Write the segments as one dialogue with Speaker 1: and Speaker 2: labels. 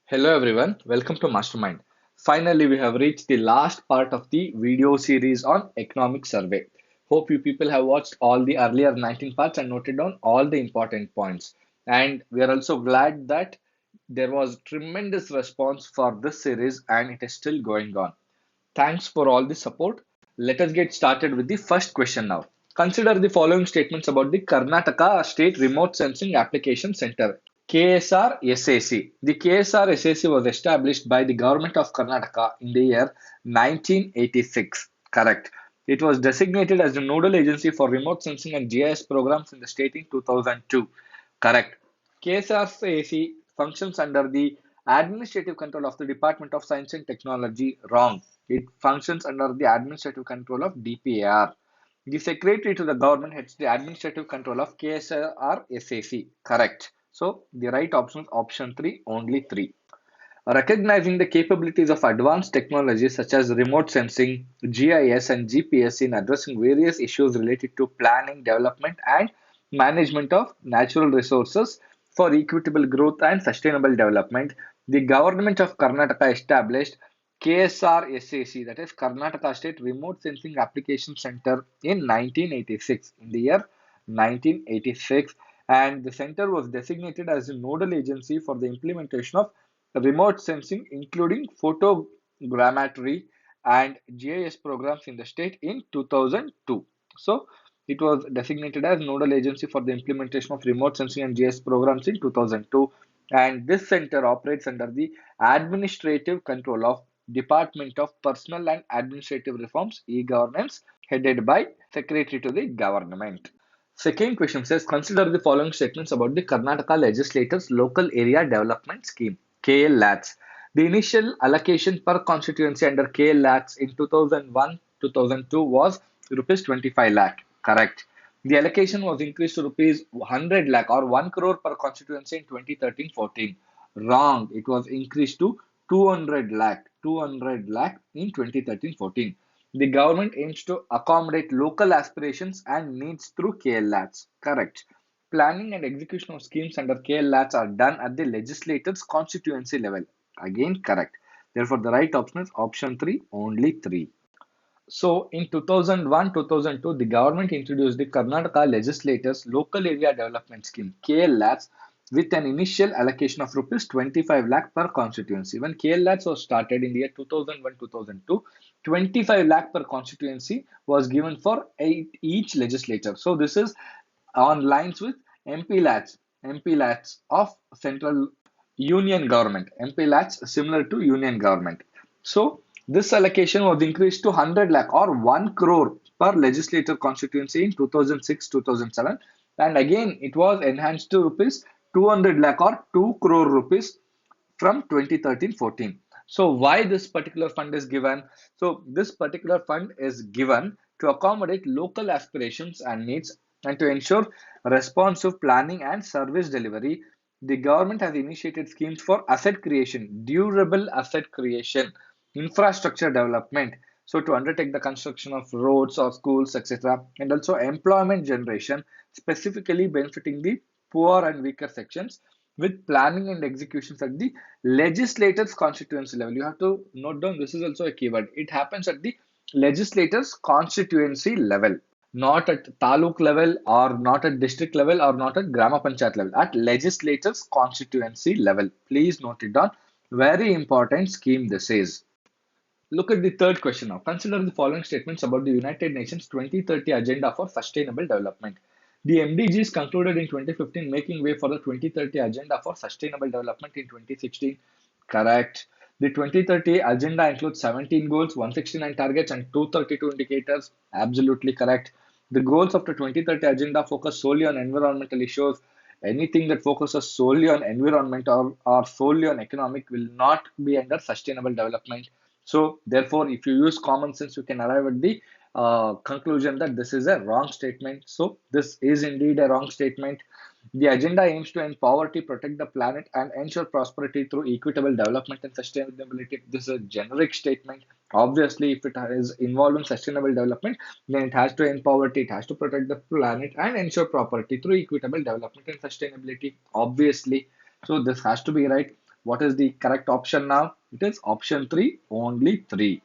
Speaker 1: Hello everyone, welcome to Mastermind. Finally, we have reached the last part of the video series on economic survey. Hope you people have watched all the earlier 19 parts and noted down all the important points. And we are also glad that there was tremendous response for this series and it is still going on. Thanks for all the support. Let us get started with the first question now. Consider the following statements about the Karnataka State Remote Sensing Application Center. KSR SAC. The KSR SAC was established by the government of Karnataka in the year 1986. Correct. It was designated as the nodal agency for remote sensing and GIS programs in the state in 2002. Correct. KSR functions under the administrative control of the Department of Science and Technology. Wrong. It functions under the administrative control of DPAR. The secretary to the government heads the administrative control of KSR SAC. Correct. So the right option is option 3, only 3. Recognizing the capabilities of advanced technologies such as remote sensing, GIS, and GPS in addressing various issues related to planning, development, and management of natural resources for equitable growth and sustainable development, the government of Karnataka established KSR SAC, that is Karnataka State Remote Sensing Application Center, in 1986, in the year 1986, and the center was designated as a nodal agency for the implementation of remote sensing, including photogrammetry and GIS programs in the state in 2002. So, it was designated as nodal agency for the implementation of remote sensing and GIS programs in 2002. And this center operates under the administrative control of Department of Personal and Administrative Reforms, e-governance, headed by Secretary to the Government. Second question says, consider the following statements about the Karnataka legislators' local area development scheme, KLATS. The initial allocation per constituency under KLATS in 2001-2002 was rupees 25 lakh. Correct. The allocation was increased to rupees 100 lakh or 1 crore per constituency in 2013-14. Wrong. It was increased to 200 lakh in 2013-14. The government aims to accommodate local aspirations and needs through KLATs. Correct. Planning and execution of schemes under KLATs are done at the legislator's constituency level. Again, correct. Therefore, the right option is option 3, only 3. So, in 2001-2002, the government introduced the Karnataka Legislators Local Area Development Scheme, KLATs, with an initial allocation of rupees 25 lakh per constituency. When KLATs was started in the year 2001-2002, 25 lakh per constituency was given for each legislature. So, this is on lines with MP Lats of central union government. MP Lats similar to union government. So this allocation was increased to 100 lakh or 1 crore per legislature constituency in 2006-2007, and again it was enhanced to rupees 200 lakh or 2 crore rupees from 2013-14. So why this particular fund is given? So this particular fund is given to accommodate local aspirations and needs and to ensure responsive planning and service delivery. The government has initiated schemes for asset creation, durable asset creation, infrastructure development. So to undertake the construction of roads or schools, etc., and also employment generation, specifically benefiting the poor and weaker sections, with planning and executions at the legislators constituency level. You have to note down, this is also a keyword. It happens at the legislators constituency level, not at taluk level or not at district level or not at grama panchayat level, at legislators constituency level. Please note it down. Very important scheme this is. Look at the third question now. Consider the following statements about the United Nations 2030 Agenda for Sustainable Development. The MDGs concluded in 2015, making way for the 2030 Agenda for Sustainable Development in 2016. Correct. The 2030 Agenda includes 17 goals, 169 targets, and 232 indicators. Absolutely correct. The goals of the 2030 Agenda focus solely on environmental issues. Anything that focuses solely on environment or solely on economic will not be under sustainable development. So, therefore, if you use common sense, you can arrive at the conclusion that this is a wrong statement. So, this is indeed a wrong statement. The agenda aims to end poverty, protect the planet, and ensure prosperity through equitable development and sustainability. This is a generic statement. Obviously, if it is involved in sustainable development, then it has to end poverty, it has to protect the planet, and ensure property through equitable development and sustainability. Obviously, so this has to be right. What is the correct option now? It is option 3, only 3.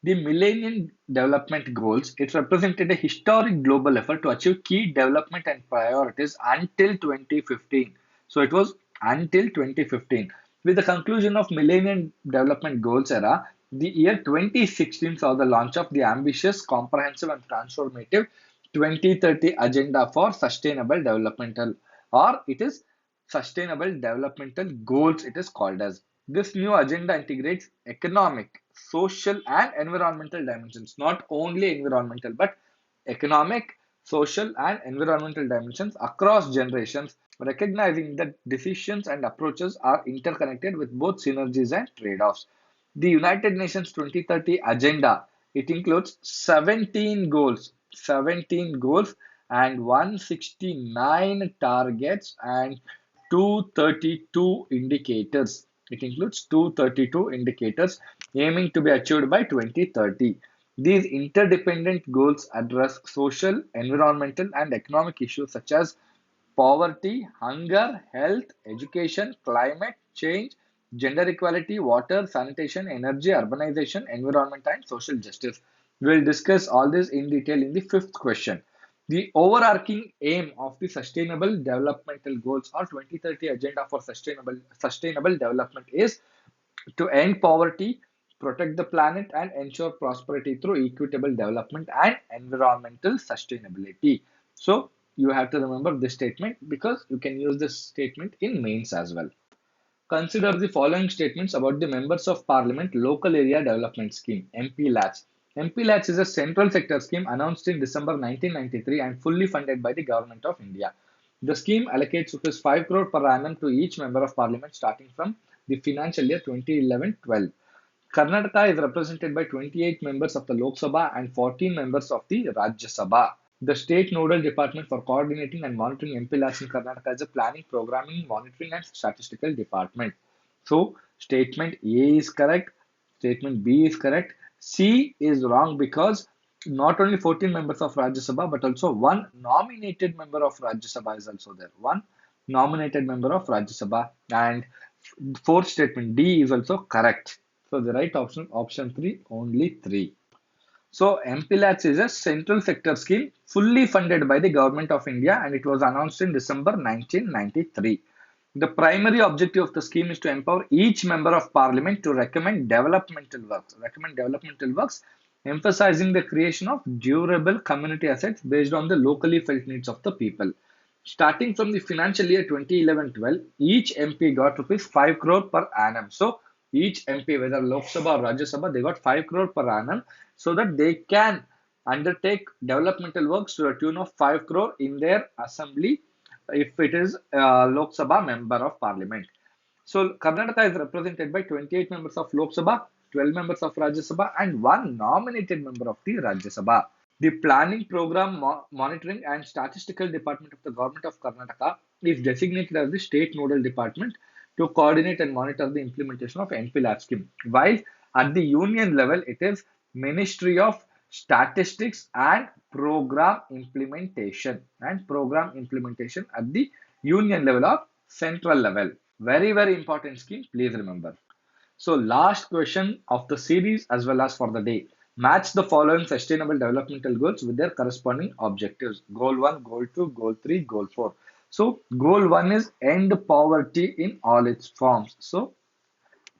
Speaker 1: The Millennium Development Goals, it represented a historic global effort to achieve key development and priorities until 2015. So it was until 2015. With the conclusion of Millennium Development Goals era, the year 2016 saw the launch of the ambitious, comprehensive and transformative 2030 Agenda for Sustainable Developmental, or it is Sustainable Developmental Goals it is called as. This new agenda integrates economic, social and environmental dimensions, not only environmental but economic, social and environmental dimensions across generations, recognizing that decisions and approaches are interconnected with both synergies and trade-offs. The United Nations 2030 agenda, it includes 17 goals and 169 targets and 232 indicators. It includes 232 indicators aiming to be achieved by 2030. These interdependent goals address social, environmental, and economic issues such as poverty, hunger, health, education, climate change, gender equality, water, sanitation, energy, urbanization, environment, and social justice. We will discuss all this in detail in the fifth question. The overarching aim of the Sustainable Developmental Goals or 2030 Agenda for Sustainable Development is to end poverty, protect the planet, and ensure prosperity through equitable development and environmental sustainability. So, you have to remember this statement because you can use this statement in mains as well. Consider the following statements about the Members of Parliament Local Area Development Scheme, MP-LATS. MP-LATS is a central sector scheme announced in December 1993 and fully funded by the Government of India. The scheme allocates Rs 5 crore per annum to each Member of Parliament starting from the financial year 2011-12. Karnataka is represented by 28 members of the Lok Sabha and 14 members of the Rajya Sabha. The state nodal department for coordinating and monitoring MP-LATS in Karnataka is a planning, programming, monitoring and statistical department. So, statement A is correct, statement B is correct, C is wrong because not only 14 members of Rajya Sabha but also one nominated member of Rajya Sabha is also there. One nominated member of Rajya Sabha, and fourth statement D is also correct. So the right option, option 3, only 3. So MPLATS is a central sector scheme fully funded by the Government of India and it was announced in December 1993. The primary objective of the scheme is to empower each member of parliament to recommend developmental works, emphasizing the creation of durable community assets based on the locally felt needs of the people. Starting from the financial year 2011-12, each MP got rupees 5 crore per annum. So each MP, whether Lok Sabha or Rajya Sabha, they got 5 crore per annum so that they can undertake developmental works to a tune of 5 crore in their assembly if it is a Lok Sabha member of parliament. So Karnataka is represented by 28 members of Lok Sabha, 12 members of Rajya Sabha and one nominated member of the Rajya Sabha. The Planning, Program, Monitoring and Statistical Department of the Government of Karnataka is designated as the state nodal department to coordinate and monitor the implementation of NP-LAT scheme. While at the union level, it is Ministry of Statistics and Program Implementation at the union level or central level. Very, very important scheme. Please remember. So last question of the series as well as for the day. Match the following sustainable developmental goals with their corresponding objectives. Goal 1, goal 2, goal 3, goal 4. So goal 1 is end poverty in all its forms. So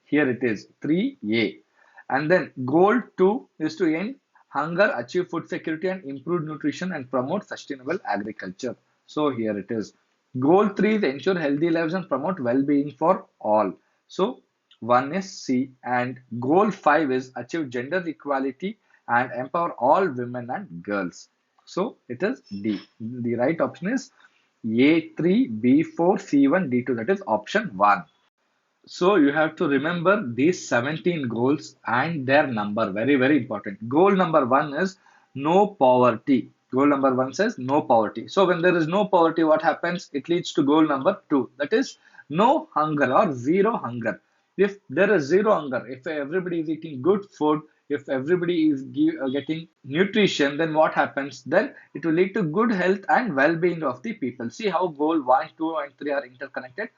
Speaker 1: here it is 3A. And then goal 2 is to end hunger, achieve food security and improve nutrition and promote sustainable agriculture. So here it is. Goal 3 is ensure healthy lives and promote well-being for all. So 1 is C, and goal 5 is achieve gender equality and empower all women and girls. So it is D. The right option is A3, B4, C1, D2. That is option 1. So you have to remember these 17 goals and their number. Very, very important. Goal number 1 is no poverty. Goal number 1 says no poverty. So when there is no poverty, what happens? It leads to goal number 2. That is no hunger or zero hunger. If there is zero hunger, if everybody is eating good food, if everybody is getting nutrition, then what happens? Then it will lead to good health and well-being of the people. See how goal 1, 2 and 3 are interconnected.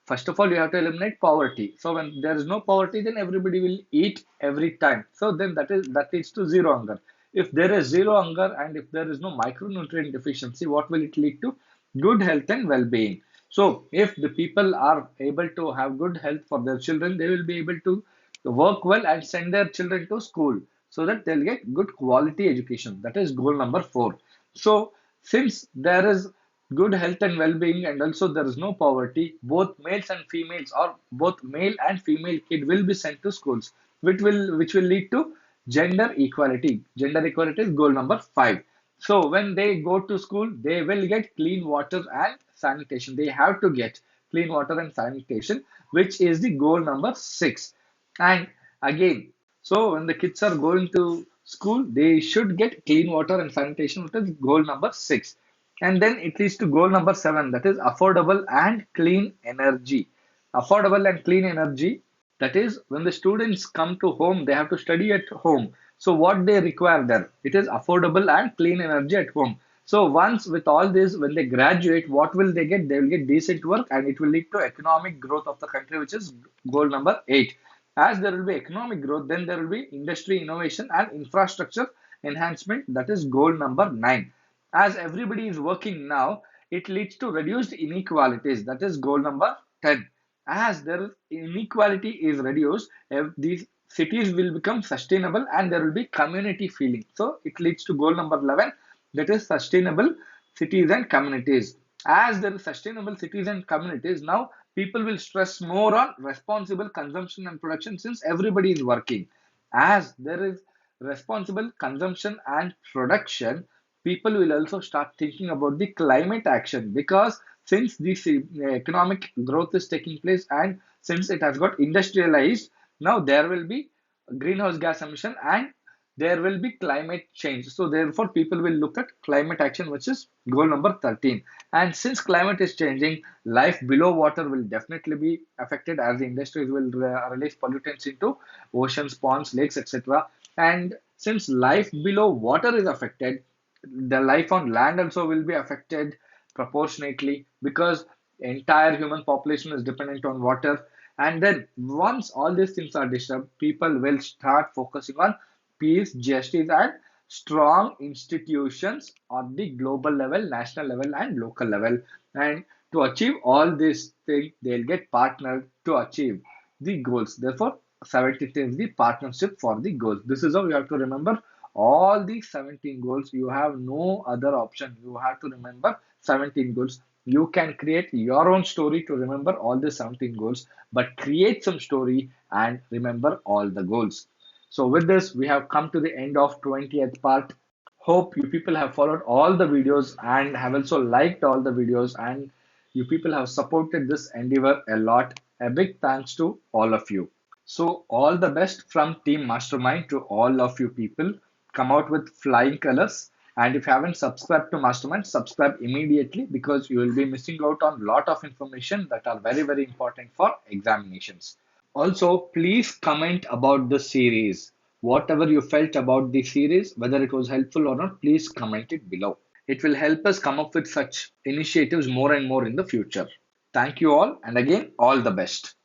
Speaker 1: First of all, you have to eliminate poverty. So when there is no poverty, then everybody will eat every time. So then that leads to zero hunger. If there is zero hunger and if there is no micronutrient deficiency, what will it lead to? Good health and well-being. So if the people are able to have good health for their children, they will be able to work well and send their children to school so that they'll get good quality education. That is goal number 4. So since there is good health and well-being and also there is no poverty, both males and females or both male and female kid will be sent to schools, which will lead to gender equality. Gender equality is goal number 5. So when they go to school, they will get clean water and sanitation. They have to get clean water and sanitation, which is the goal number 6. And again, so when the kids are going to school, they should get clean water and sanitation, which is goal number 6. And then it leads to goal number 7, that is affordable and clean energy. Affordable and clean energy, that is when the students come to home, they have to study at home. So what they require there, it is affordable and clean energy at home. So once with all this, when they graduate, what will they get? They will get decent work and it will lead to economic growth of the country, which is goal number 8. As there will be economic growth, then there will be industry innovation and infrastructure enhancement, that is goal number 9. As everybody is working now, it leads to reduced inequalities. That is goal number 10. As there is inequality is reduced, these cities will become sustainable and there will be community feeling. So it leads to goal number 11, that is sustainable cities and communities. As there is sustainable cities and communities, now people will stress more on responsible consumption and production since everybody is working. As there is responsible consumption and production, people will also start thinking about the climate action because since this economic growth is taking place and since it has got industrialized, now there will be greenhouse gas emission and there will be climate change. So therefore, people will look at climate action, which is goal number 13. And since climate is changing, life below water will definitely be affected as the industries will release pollutants into oceans, ponds, lakes, etc. And since life below water is affected, the life on land also will be affected proportionately because entire human population is dependent on water. And then once all these things are disturbed, people will start focusing on peace, justice, and strong institutions on the global level, national level, and local level. And to achieve all these things, they'll get partnered to achieve the goals. Therefore, 17th is the partnership for the goals. This is how you have to remember all the 17 goals. You have no other option. You have to remember 17 goals. You can create your own story to remember all the 17 goals, but create some story and remember all the goals. So with this, we have come to the end of 20th part. Hope you people have followed all the videos and have also liked all the videos and you people have supported this endeavor a lot. A big thanks to all of you. So all the best from Team Mastermind to all of you people. Come out with flying colors. And if you haven't subscribed to Mastermind, subscribe immediately because you will be missing out on a lot of information that are very, very important for examinations. Also, please comment about the series. Whatever you felt about the series, whether it was helpful or not, please comment it below. It will help us come up with such initiatives more and more in the future. Thank you all, and again, all the best.